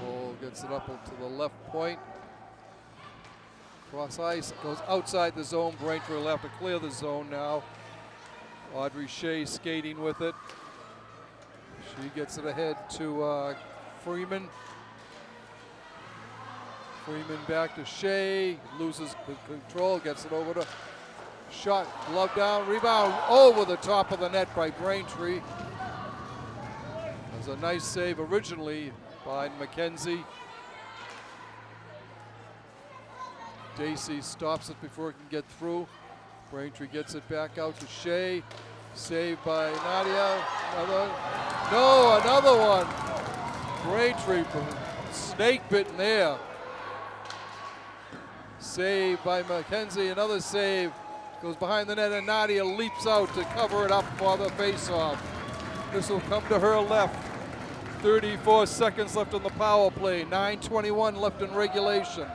Walpole gets it up to the left point. Cross ice, goes outside the zone. Braintree will have to clear the zone now. Audrey Shea skating with it. She gets it ahead to Freeman. Freeman back to Shea, loses the control, gets it over to shot, glove down, rebound over the top of the net by Braintree. It was a nice save originally by McKenzie. Dacey stops it before it can get through. Braintree gets it back out to Shea. Saved by Nadia. Another one. Braintree snake bitten there. Saved by McKenzie. Another save. Goes behind the net and Nadia leaps out to cover it up for the faceoff. This will come to her left. 34 seconds left on the power play. 9:21 left in regulation.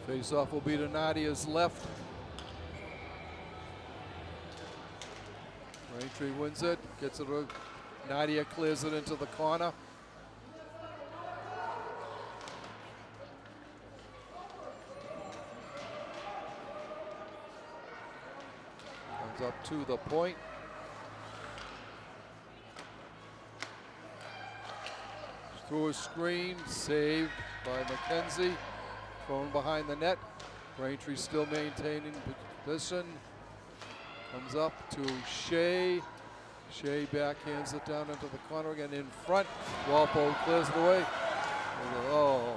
Face-off will be to Nadia's left. Braintree wins it, gets it. Nadia clears it into the corner. Comes up to the point. Through a screen, saved by McKenzie. Thrown behind the net. Braintree still maintaining position. Comes up to Shea. Shea backhands it down into the corner again in front. Walpole clears it away. Oh.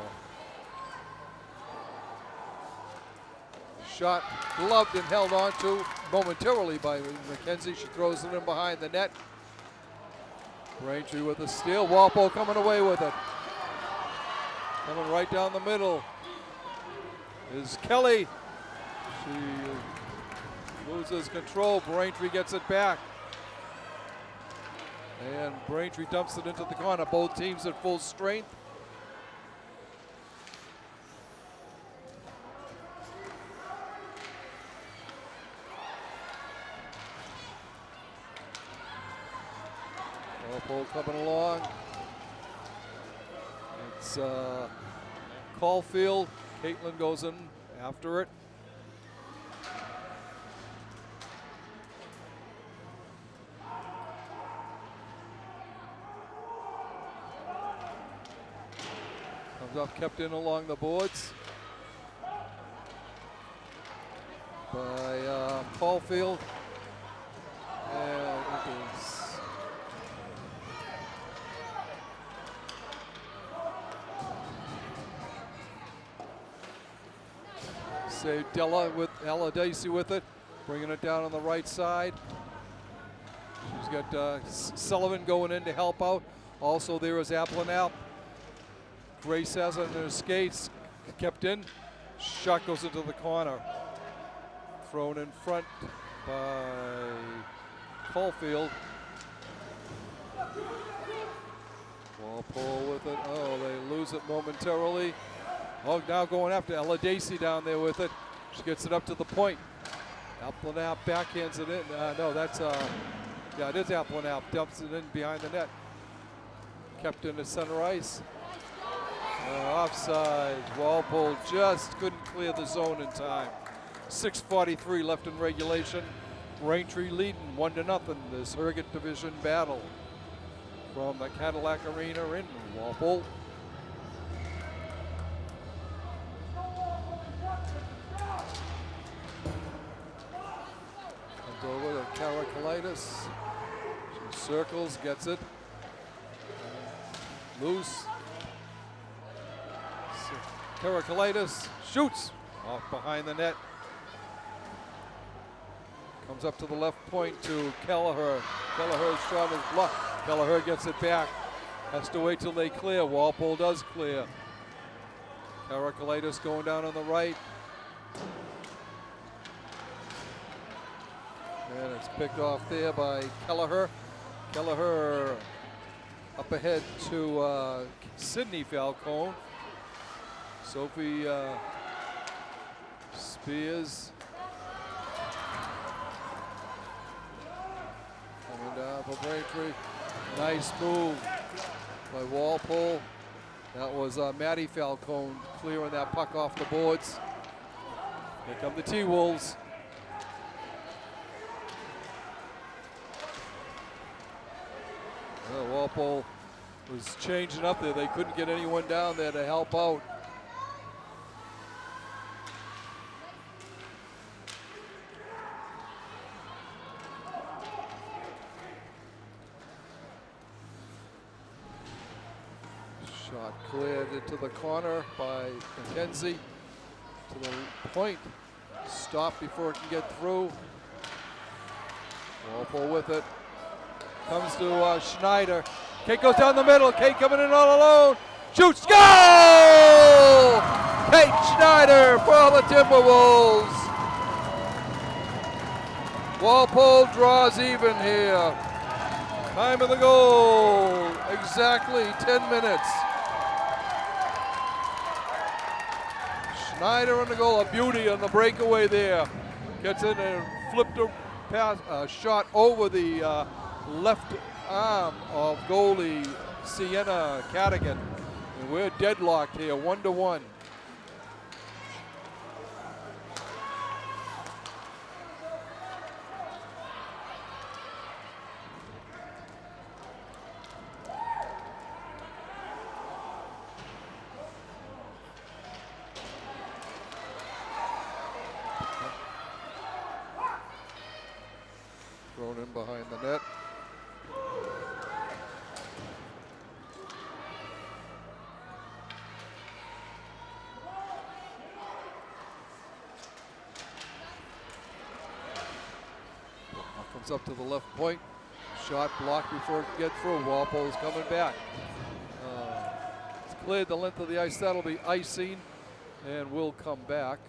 Shot gloved and held on to momentarily by McKenzie. She throws it in behind the net. Braintree with a steal. Walpole coming away with it. Coming right down the middle is Kelly. She loses control. Braintree gets it back. And Braintree dumps it into the corner. Both teams at full strength. Walpole coming along. It's Caulfield. Caitlin goes in after it. Comes up, kept in along the boards by Caulfield. And it is save Ella Dacey with it, bringing it down on the right side. She's got Sullivan going in to help out. Also there is Applenap. Grace has it on her skates, kept in. Shot goes into the corner. Thrown in front by Caulfield. Walpole with it. Oh, they lose it momentarily. Oh, now going after Ella Dacey down there with it. She gets it up to the point. Applenap backhands it in. No, that's, yeah, it is Applenap. Dumps it in behind the net. Kept in the center ice. Offside. Walpole just couldn't clear the zone in time. 6:43 left in regulation. Braintree leading 1-0 this Herget Division battle from the Cadillac Arena in Walpole. Karakalitis. She circles, gets it. Loose. Karakalitis shoots off behind the net. Comes up to the left point to Kelleher. Kelleher's shot is blocked. Kelleher gets it back. Has to wait till they clear. Walpole does clear. Karakalitis going down on the right. And it's picked off there by Kelleher. Kelleher up ahead to Sydney Falcone. Sophie Spears coming down for Braintree. Nice move by Walpole. That was Maddie Falcone clearing that puck off the boards. Here come the T-Wolves. Well, Walpole was changing up there. They couldn't get anyone down there to help out. Shot cleared into the corner by McKenzie. To the point. Stop before it can get through. Walpole with it. Comes to Schneider. Kate goes down the middle. Kate coming in all alone. Shoots. Goal! Kate Schneider for the Timberwolves. Walpole draws even here. Time of the goal. Exactly 10 minutes. Schneider on the goal. A beauty on the breakaway there. Gets in and flipped a pass, shot over the left arm of goalie Sienna Cadigan. And we're deadlocked here, 1-1. Thrown in behind the net. Comes up to the left point. Shot blocked before it can get through. Walpole's coming back. It's cleared the length of the ice. That'll be icing. And we'll come back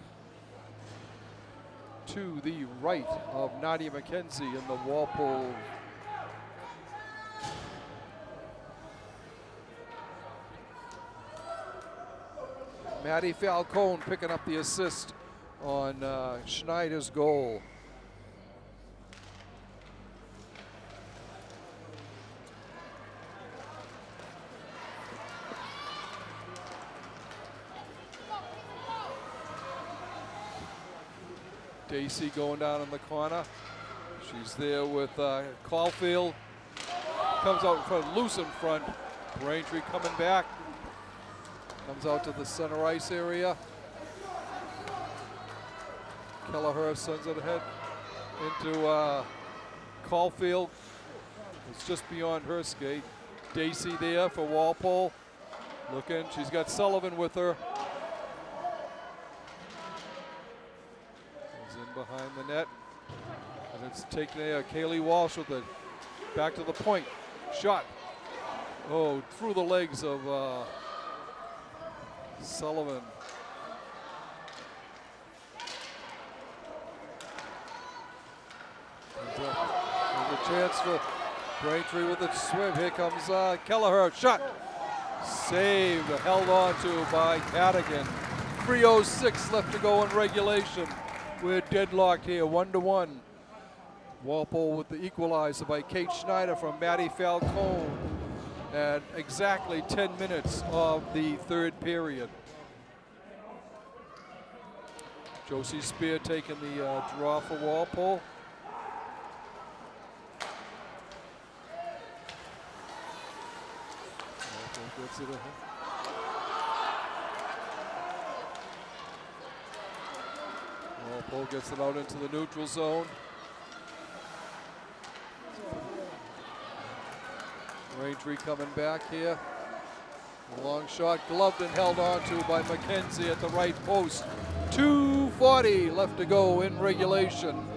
to the right of Nadia McKenzie in the Walpole. Maddie Falcone picking up the assist on Schneider's goal. Dacey going down in the corner. She's there with Caulfield. Comes out in front, loose in front. Braintree coming back. Comes out to the center ice area. Kelleher sends it ahead into Caulfield. It's just beyond her skate. Dacey there for Walpole. Looking, she's got Sullivan with her. Behind the net, and it's taken Kaylee Walsh with it. Back to the point. Shot. Oh, through the legs of Sullivan. There's a chance for Braintree with a swim. Here comes Kelleher. Shot. Saved. Held on to by Cadigan. 3:06 left to go in regulation. We're deadlocked here, 1-1. Walpole with the equalizer by Kate Schneider from Maddie Falcone at exactly 10 minutes of the third period. Josie Spear taking the draw for Walpole. Walpole gets it ahead. Walpole gets it out into the neutral zone. Braintree coming back here. A long shot gloved and held on to by McKenzie at the right post. 2:40 left to go in regulation.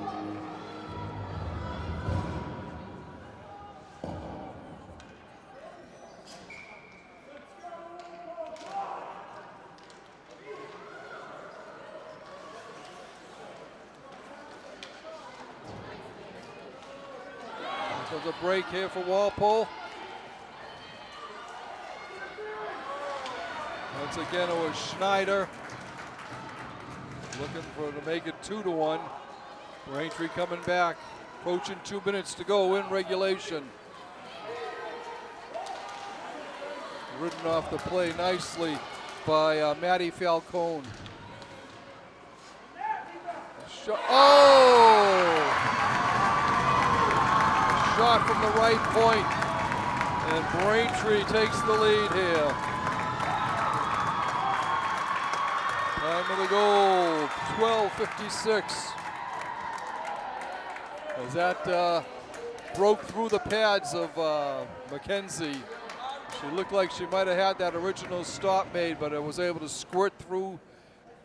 There's a break here for Walpole. Once again, it was Schneider looking to make it 2-1. Braintree coming back, approaching 2 minutes to go in regulation. Ridden off the play nicely by Matty Falcone. Shot from the right point, and Braintree takes the lead here. Time of the goal, 12:56. As that broke through the pads of McKenzie. She looked like she might have had that original stop made, but it was able to squirt through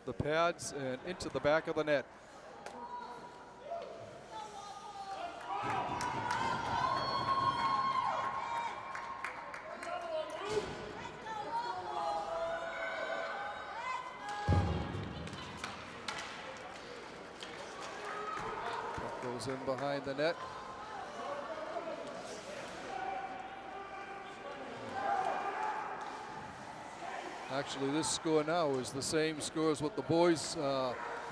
the pads and into the back of the net. Goes in behind the net. Actually, this score now is the same score as what the boys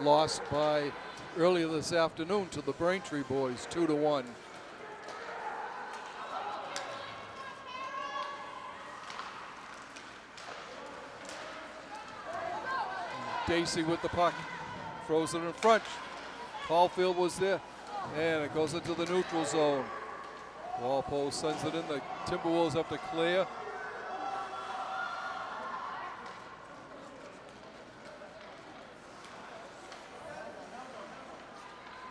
lost by earlier this afternoon to the Braintree boys, 2-1. Dacey with the puck, throws it in front. Caulfield was there, and it goes into the neutral zone. Walpole sends it in. The Timberwolves have to clear.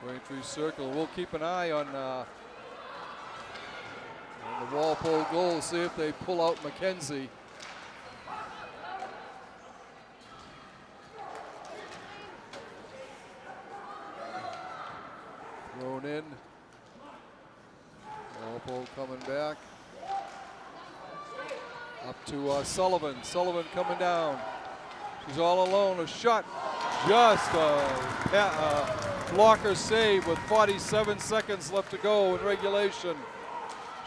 Braintree circle. We'll keep an eye on the Walpole goal, see if they pull out McKenzie. Thrown in. Walpole coming back. Up to Sullivan. Sullivan coming down. She's all alone. A shot. Just a blocker save with 47 seconds left to go in regulation.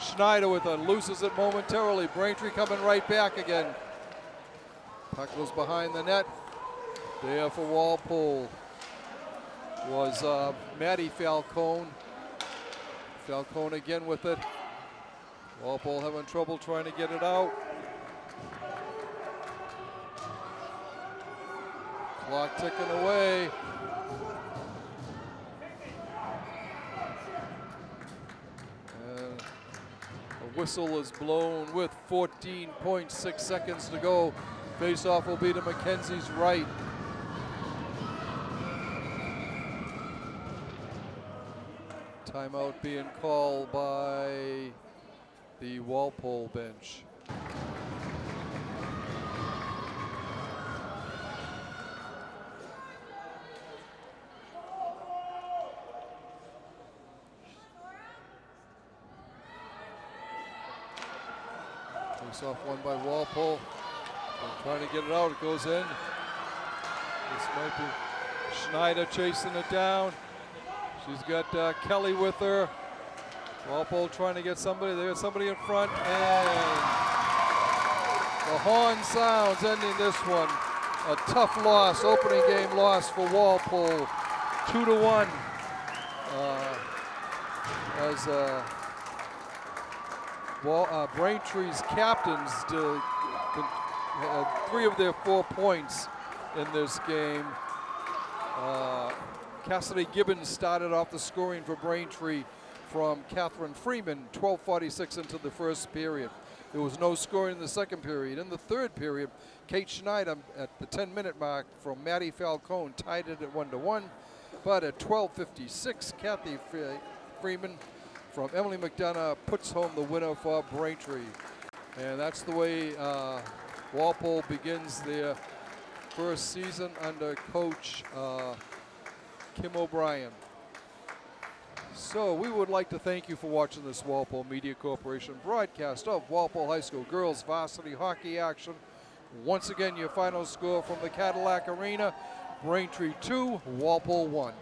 Schneider with it, loses it momentarily. Braintree coming right back again. Puck was behind the net. There for Walpole was Matty Falcone. Falcone again with it. Walpole having trouble trying to get it out. Clock ticking away. And a whistle is blown with 14.6 seconds to go. Face-off will be to McKenzie's right. Timeout being called by the Walpole bench. Face-off won by Walpole. They're trying to get it out. It goes in. This might be Schneider chasing it down. She's got Kelly with her. Walpole trying to get somebody. They got somebody in front, and the horn sounds, ending this one. A tough loss, opening game loss for Walpole, 2-1. As Braintree's captains had 3 of their 4 points in this game. Cassidy Gibbons started off the scoring for Braintree from Catherine Freeman, 12:46 into the first period. There was no scoring in the second period. In the third period, Kate Schneider at the 10-minute mark from Matty Falcone tied it at 1-1. But at 12:56, Kathy Freeman from Emily McDonough puts home the winner for Braintree. And that's the way Walpole begins their first season under Coach Kim O'Brien. So we would like to thank you for watching this Walpole Media Corporation broadcast of Walpole High School girls varsity hockey action. Once again, your final score from the Cadillac Arena, Braintree 2, Walpole 1.